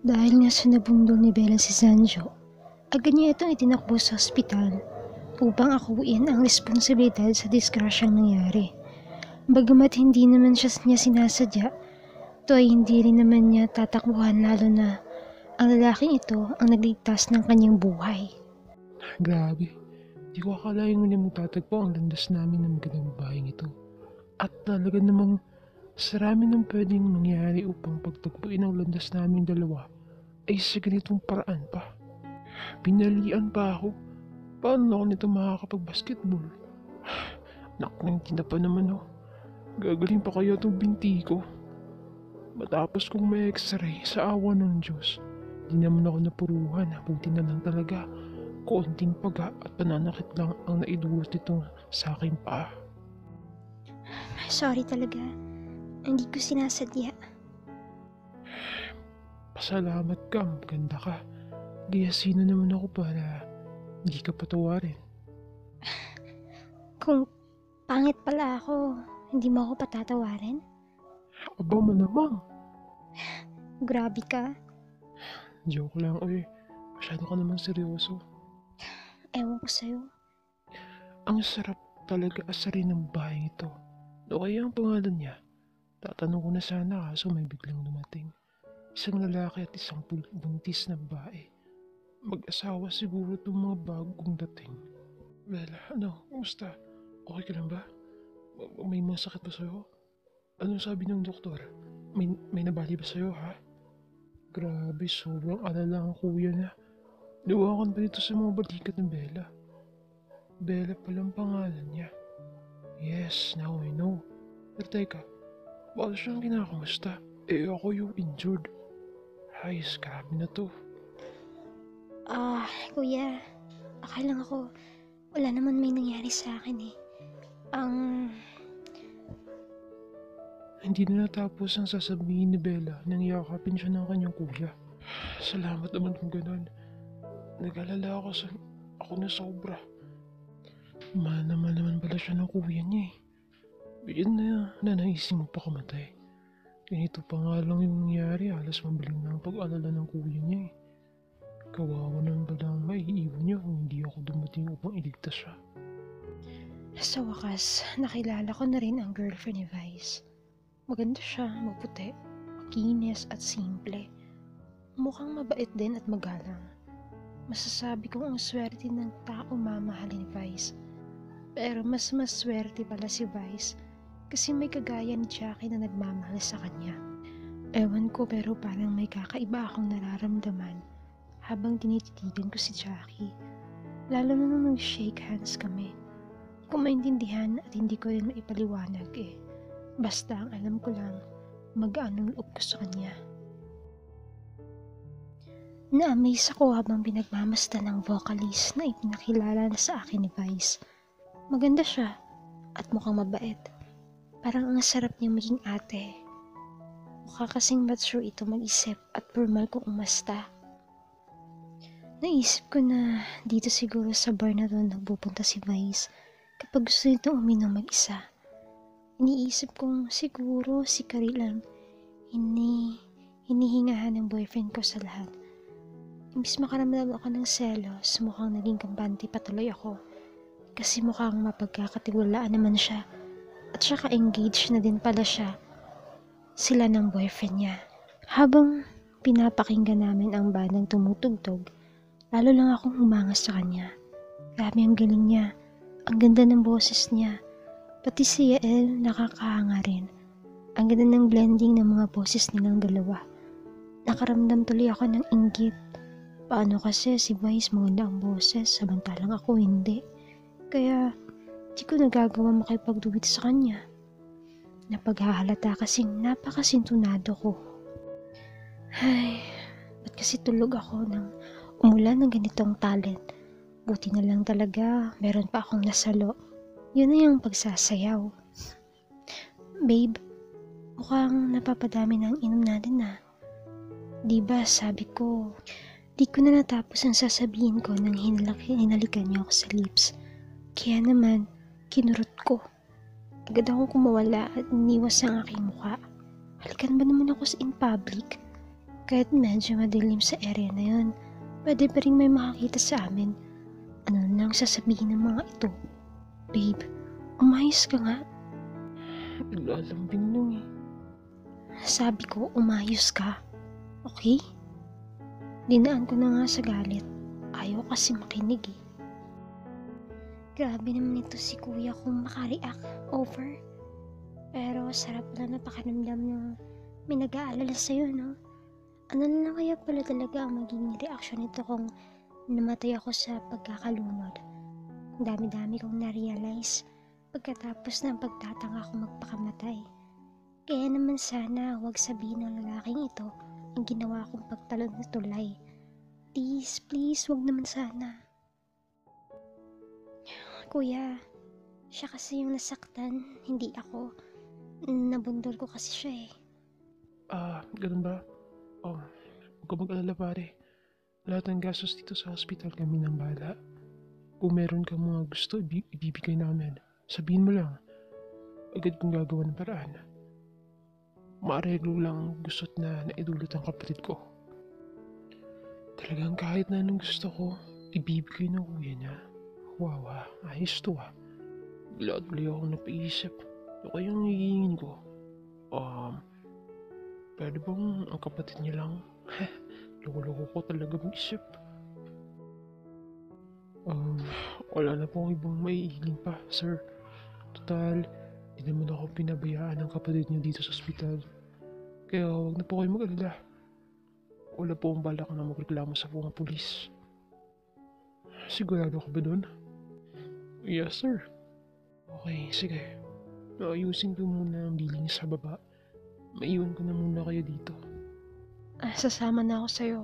Dahil nga sa nabundol ni Bella si Sanjo, agad niya itong itinakbo sa ospital upang akuin ang responsibilidad sa disgrasyang nangyari. Bagamat hindi naman niya sinasadya, ito ay hindi rin naman niya tatakbuhan lalo na ang lalaking ito ang nagligtas ng kanyang buhay. Grabe, di ko akalain ngunit magtatagpo ang landas namin ng magandang babaeng ito. At talaga namang sarami ng pwedeng mangyari upang pagtagpuin ang landas namin dalawa ay sa ganitong paraan pa. Pinalian pa ako. Paano ako nito makakapag-basketball? Nakangiti pa naman oh. Gagaling pa kaya itong binti ko. Matapos kong may x-ray sa awa ng Diyos, di naman ako napuruhan. Buti na lang talaga. Konting paga at pananakit lang ang naidulot nito sa aking paa. Sorry talaga, hindi ko sinasadya. Pasalamat ka, maganda ka. Kaya sino naman ako para hindi ka patawarin? Kung pangit pala ako, hindi mo ako patatawarin? Aba malamang. Grabe ka. Joke lang, oy. Masyado ka naman seryoso. Ewan ko sa'yo. Ang sarap talaga asarin ng bahay ito. Ano kaya ang pangalan niya? Tatanong ko na sana kaso may biglang dumating. Isang lalaki at isang buntis na babae. Mag-asawa siguro itong mga bagong dating. Bella, ano? Kumusta? Okay ka lang ba? May masakit ba sa'yo? Anong sabi ng doktor? May nabali ba sa'yo, ha? Grabe, sobrang alala ang kuya na. Liwakan pa dito sa mga balikat ng Bella. Bella palang pangalan niya. Yes, now I know. Pero teka, bakit siyang kinakamusta? Ako yung injured. Ay, grabe na to. Kuya, akala ako, wala naman may nangyari sa akin eh. Hindi na natapos ang sasabihin ni Bella nang yakapin siya ng kanyang kuya. Salamat naman kung ganun. Nag-alala ako na sobra. Mahal naman pala siya ng kuya niya eh. Bigyan na naising magpakamatay. Ganito pa nga lang yung nangyari, halos mabiling na ang pag-alala ng kuya niya eh. Kawawa naman pala ang maiiwan niya kung hindi ako dumating upang iligtas siya. Sa wakas, nakilala ko na rin ang girlfriend ni Vice. Maganda siya, maputi, makinis at simple. Mukhang mabait din at magalang. Masasabi kong ang swerte ng tao mamahalin ni Vice. Pero mas swerte pala si Vice kasi may kagaya ni Jackie na nagmamahal sa kanya. Ewan ko pero parang may kakaiba akong nararamdaman habang tinititigan ko si Jackie. Lalo na nung nag-shake hands kami. Hindi ko maintindihan at hindi ko rin maipaliwanag eh. Basta ang alam ko lang, mag-aanong loob ko sa kanya. Na-amaze ako habang pinagmamasdan ng vocalist na ipinakilala na sa akin ni Vice. Maganda siya at mukhang mabait. Parang ang sarap niyang maging ate. Mukha kasing mature ito mag-isip at formal kung umasta. Naisip ko na dito siguro sa bar na doon nagpupunta si Vice kapag gusto nito uminom mag-isa. Iniisip kong siguro si Karil lang hinihingahan ng boyfriend ko sa lahat. Imbis makaramdam ako ng selos, mukhang naging kampante patuloy ako. Kasi mukhang mapagkakatiwalaan naman siya. At saka engaged na din pala sila ng boyfriend niya. Habang pinapakinggan namin ang bandang tumutugtog, lalo lang akong humangas sa kanya. Grabe ang galing niya. Ang ganda ng boses niya. Pati si Yael nakakahanga rin. Ang ganda ng blending ng mga boses nilang dalawa. Nakaramdam tuloy ako ng inggit. Paano kasi si Vice maganda ang boses samantalang ako hindi. Kaya di ko nagagawa makipagduwit sa kanya. Napaghahalata kasing napakasintunado ko. Ay, ba't kasi tulog ako nang umulan ng ganitong talent? Buti na lang talaga, meron pa akong nasalo. Yun na yung pagsasayaw. Babe, mukhang napapadami ng inom natin na. Diba sabi ko, di ko na natapos ang sasabihin ko nang hinalikan niyo ako sa lips. Kaya naman, kinurot ko. Agad akong kumawala at iniwas ang aking mukha. Halikan ba naman ako in public? Kahit medyo madilim sa area na yun, pwede pa rin may makakita sa amin. Ano nang sasabihin ng mga ito? Babe, umayos ka nga. Naglalambing lang eh. Sabi ko, umayos ka. Okay? Dinaan ko na nga sa galit. Ayaw kasi makinig eh. Grabe naman ito si kuya kung makareact over. Pero sarap lang na pakiramdam na may nag-aalala sa'yo, no? Ano na lang kaya pala talaga ang magiging reaksyon nito kung namatay ako sa pagkakalunod? Ang dami-dami kong na-realize pagkatapos ng pagtatanga ko magpakamatay. Kaya naman sana huwag sabihin ng lalaking ito ang ginawa kong pagtalon na tulay. Please, please, huwag naman sana. Kuya, siya kasi yung nasaktan, hindi ako. Nabundol ko kasi siya eh. Ganun ba? Huwag ka mag-alala pare. Lahat ng gastos dito sa hospital kami nang bahala. Kung meron kang mga gusto, ibibigay namin. Sabihin mo lang. Agad kong gagawa ng paraan. Maareglo lang gusto't na naidulot ang kapatid ko. Talagang kahit na anong gusto ko, ibibigay ng kuya niya. Wow, ayos to ah. Bigla akong napaisip. Ano kayang hihingin ko? Pwede bang ang kapatid niya lang? Loko-loko ko talaga mag-isip. Wala na po akong ibang maihiling pa, sir. Total, hindi naman ako pinabayaan ng kapatid niyo dito sa ospital. Kaya huwag na po kayo mag-alala. Wala po akong balak na magreklamo sa mga pulis. Sigurado ka ba doon? Yes, sir. Okay, sige. Ayusin ko muna ang billing sa baba. Maiwan ko na muna kayo dito. Sasama na ako sa'yo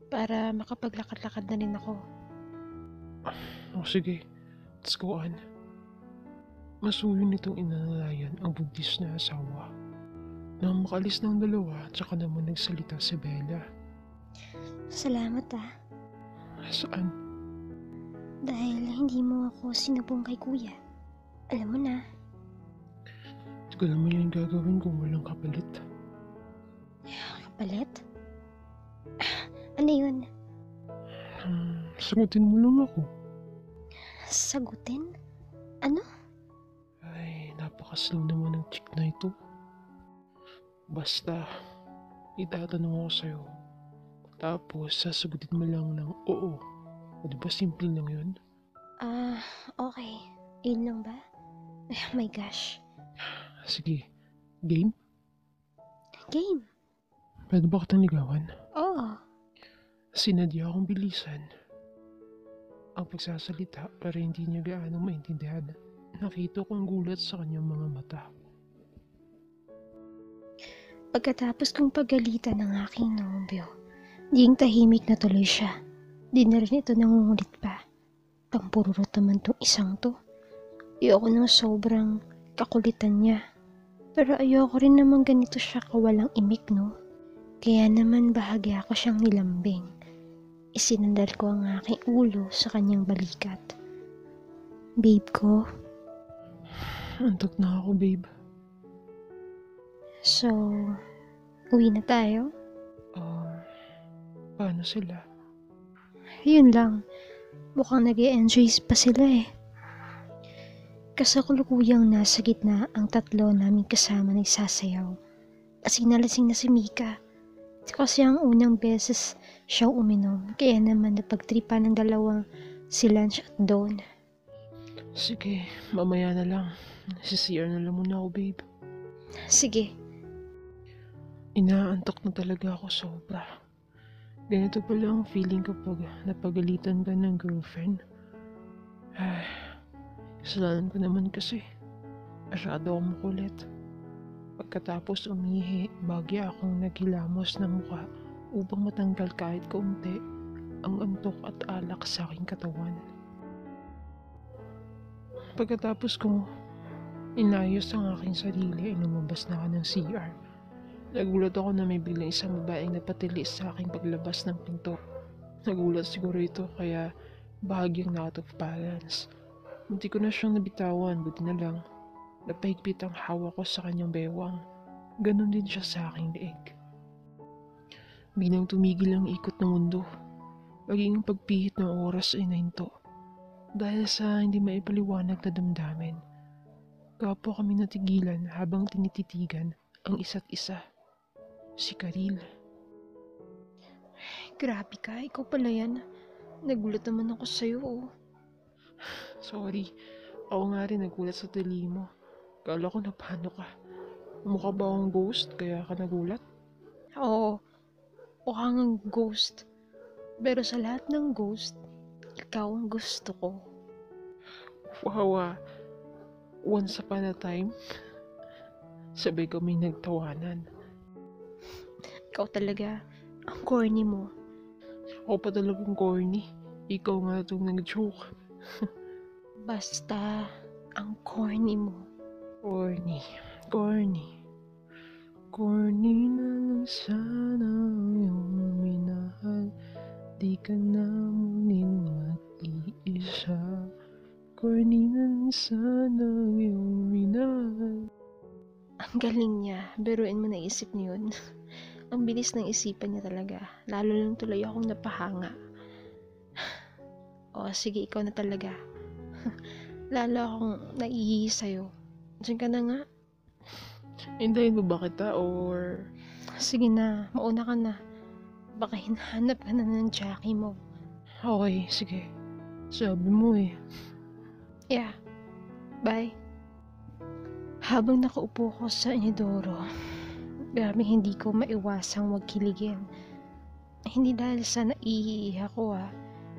para makapaglakad-lakad na rin ako. Sige. Let's go on. Masuyo nitong inalalayan ang buntis na asawa. Nang makalis ng dalawa, tsaka naman nagsalita si Bella. Salamat Saan? dahil hindi mo ako sinubong kay kuya. Alam mo na. Hindi ko naman yung gagawin kung walang kapalit. Kapalit? Ano yun? Sagutin mo lang ako. Sagutin? Ano? Ay, napakaslow naman ng chick na ito. Basta, itatanong ako sa'yo. Tapos, sasagutin mo lang ng oo. O diba simple lang yun? Okay. Yun lang ba? Oh my gosh. Sige, game? Game? Pwede ba kitang ligawan? Oo. Sinadya akong bilisan ang pagsasalita para hindi niya gaano maintindihan. Nakita ko ang gulat sa kanyang mga mata. Pagkatapos kong pagalitan ng aking nobyo, ding tahimik na tuloy siya. Di na rin ito nangungulit pa. Pampururot naman tong isang to. Ayoko nang sobrang kakulitan niya. Pero ayoko rin naman ganito siya kawalang imik, no? Kaya naman bahagya ko siyang nilambing. Isinandal ko ang aking ulo sa kanyang balikat. Babe ko, Antok na ako, babe. so, uwi na tayo? Paano sila? Yun lang. Mukhang nag-e-enjoy pa sila eh. Kasakulukuyang nasa gitna ang tatlo naming kasama nagsasayaw. Lasing na si Mika. Kasi ang unang beses siyang uminom, kaya naman napagtripan ng dalawang si Lance at Dawn. Sige, mamaya na lang. Si CR na lang muna ako, babe. Sige, Inaantok na talaga ako sobra. Ganito pala ang feeling kapag napagalitan ka ng girlfriend. Kasalanan ko naman kasi. Masyado akong makulit. Pagkatapos umihi, bagya akong naghilamos ng mukha upang matanggal kahit kaunti ang antok at alak sa aking katawan. Pagkatapos kong inayos ang aking sarili ay lumabas na ako ng CR. Nagulat ako na may biglang isang babaeng napatili sa aking paglabas ng pinto. Nagulat siguro ito kaya bahagyang out of balance. Munti ko na siyang nabitawan, buti na lang. Napahigpit ang hawak ko sa kanyang bewang. Ganon din siya sa aking leeg. Biglang tumigil ang ikot ng mundo. Maging ang pagpihit ng oras ay nahinto. Dahil sa hindi maipaliwanag na damdamin. Kapwa kami natigilan habang tinititigan ang isa't isa. Si Karil. Grabe ka, ikaw pala yan. Nagulat naman ako sa'yo, oh. Sorry, ako nga rin nagulat sa tali mo. Kala ko na paano ka. Mukha ba akong ghost kaya ka nagulat? Oo, mukha kang ghost. Pero sa lahat ng ghost, ikaw ang gusto ko. Wow, once upon a time, sabay kami nagtawanan. Ikaw talaga, ang corny mo. Ako pa talagang corny. Ikaw nga itong nag-joke. Basta, ang corny mo. Corny. Corny na lang sana ang iyong minahal. Di ka na muling mag-iisa. Corny na lang sana ang iyong minahal. Ang galing niya, biruin mo naisip niyo yun. Ang bilis ng isipan niya talaga. Lalo lang tuloy akong napahanga. O sige, ikaw na talaga. Lalo akong naiihi sa'yo. Diyan ka na nga. Hintayin mo ba kita or... Sige na, mauna ka na. Baka hinahanap ka na ng Jackie mo. Okay, sige. Sabi mo eh. Yeah, bye. Habang nakaupo ko sa inidoro, grabe hindi ko maiwasang magkiligin. Hindi dahil sa naiihi ako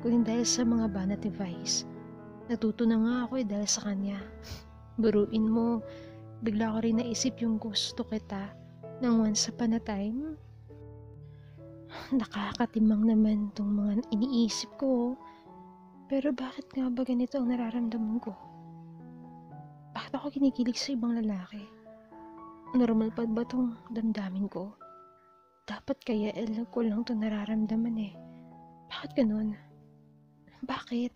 kundi dahil sa mga vanity vice. Natuto na nga ako dahil sa kanya. Buruin mo, bigla ko rin naisip yung gusto kita ng once upon a time. Nakakatimang naman tong mga iniisip ko. Pero bakit nga ba ganito ang nararamdaman ko? Bakit ako kinikilig sa ibang lalaki? Normal pa ba tong damdamin ko? Dapat kaya love ko lang itong nararamdaman eh. Bakit ganun? Bakit?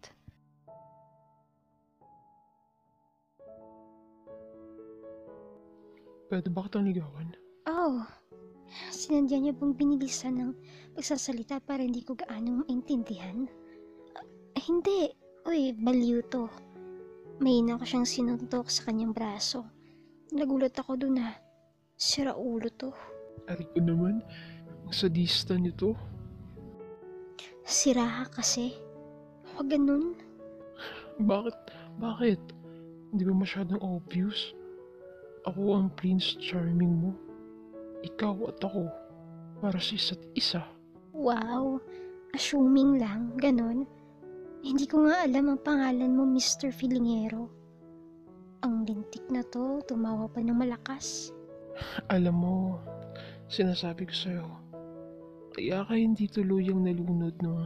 Pwede ba kitang ligawan? Oh, sinadya niyo bang binilisan ng pagsasalita para hindi ko gaano maintindihan? Hindi. Uy, baliw to. Mahina ko siyang sinuntok sa kanyang braso. Nagulat ako dun sira ulo to. Ari ko naman, ang sadista nito. Sira ka kasi. Huwag ganun. Bakit? Hindi ba masyadong obvious? Ako ang Prince Charming mo. Ikaw at ako. Para sa isa't isa. Wow, assuming lang, ganun. Hindi ko nga alam ang pangalan mo, Mr. Filingero. Ang lintik na to, tumawa pa ng malakas. Alam mo, sinasabi ko sa'yo, kaya ka hindi tuluyang nalunod nung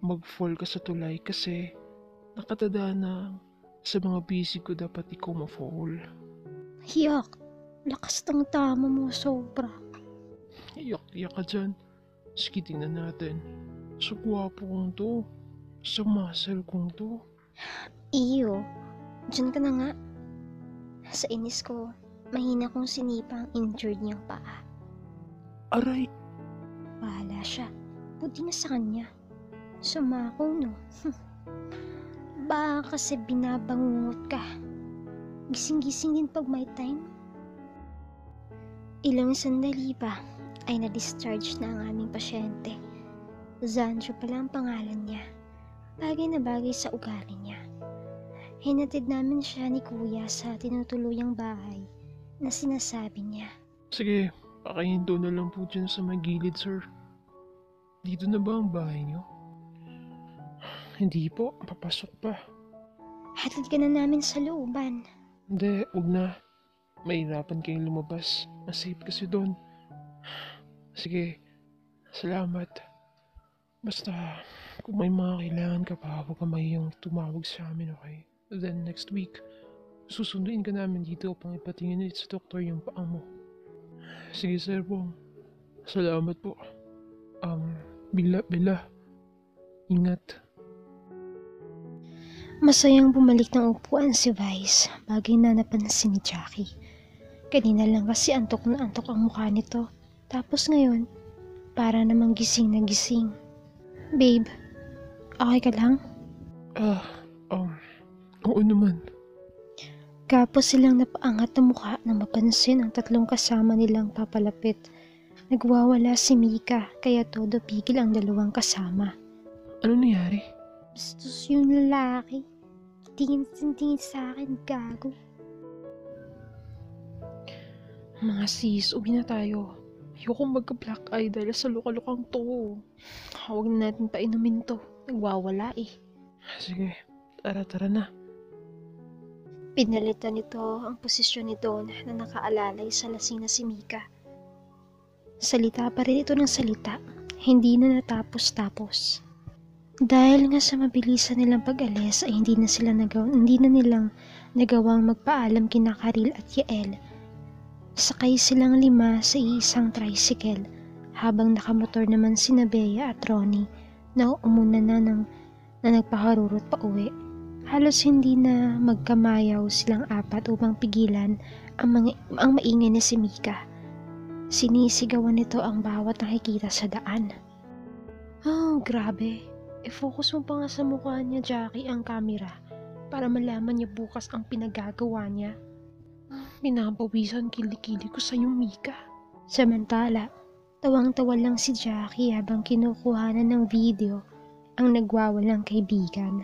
mag-fall ka sa tulay kasi nakatada na sa mga busy ko dapat ikaw ma-fall. Hiyak, lakas ng tama mo, sobra. Iyak ka dyan. Sige, tingnan natin. Sa gwapo kong to. Sa muscle kong to. Iyo, dyan ka na nga. Sa inis ko, mahina kong sinipa ang injured niyang paa. Aray! Bahala siya. Buti na sa kanya. Sumako, no? Baka kasi binabangungot ka. Gising-gising din pag may time. Ilang sandali pa ay na-discharge na ang aming pasyente. Zanjo pala ang pangalan niya. Bagay na bagay sa ugali niya. Hinatid namin siya ni Kuya sa tinutuluyang bahay na sinasabi niya. Sige, pakahinto na lang po dyan sa may gilid, sir. Dito na ba ang bahay niyo? Hindi po, papasok pa. Hatid ka na namin sa looban. Hindi, huwag na. Mahirapan kayong lumabas. Masafe kasi doon. Sige, salamat. Basta, kung may mga kailangan ka pa, huwag ka mahiyang tumawag sa amin, okay? Then next week, susunduin ka namin dito upang ipatingin ulit sa doktor yung paa mo. Sige, Sir Bong. Salamat po. Bila. Ingat. Masayang bumalik ng upuan si Vice, bagay na napansin ni Jackie. Kanina lang kasi antok na antok ang mukha nito. Tapos ngayon, para namang gising na gising. Babe, okay ka lang? Ah, oo naman. Kapos silang napaangat na mukha nang mapansin ang tatlong kasama nilang papalapit. Nagwawala si Mika kaya todo pigil ang dalawang kasama. Ano nangyari? Bastos yung lalaki. Tingin sa akin, gago. Mga sis, uwi na tayo. Ayokong magka-black eye dahil sa luka-lukang to. Huwag na natin painumin to. Nagwawala eh. Sige, tara na. Pinalitan nito ang posisyon ni Don na nakaalalay sa lasing na si Mika. Salita pa rin ito ng salita, hindi na natapos-tapos. Dahil nga sa mabilisan nilang pag-alis ay hindi na nilang nagawang magpaalam kina Karil at Yael. Sakay silang 5 sa isang tricycle habang nakamotor naman sina Bea at Ronnie na umuna na nagpaharurot pa uwi. Halos hindi na magkamayaw silang 4 upang pigilan ang maingay na si Mika. Sinisigawan nito ang bawat nakikita sa daan. Oh, grabe. I-focus mo pa nga sa mukha niya, Jackie, ang camera para malaman niya bukas ang pinagagawa niya. Pinapawisan kilikili ko sa iyong Mika. Samantala, tawang-tawa lang si Jackie habang kinukuhanan ng video ang nagwawalang kaibigan.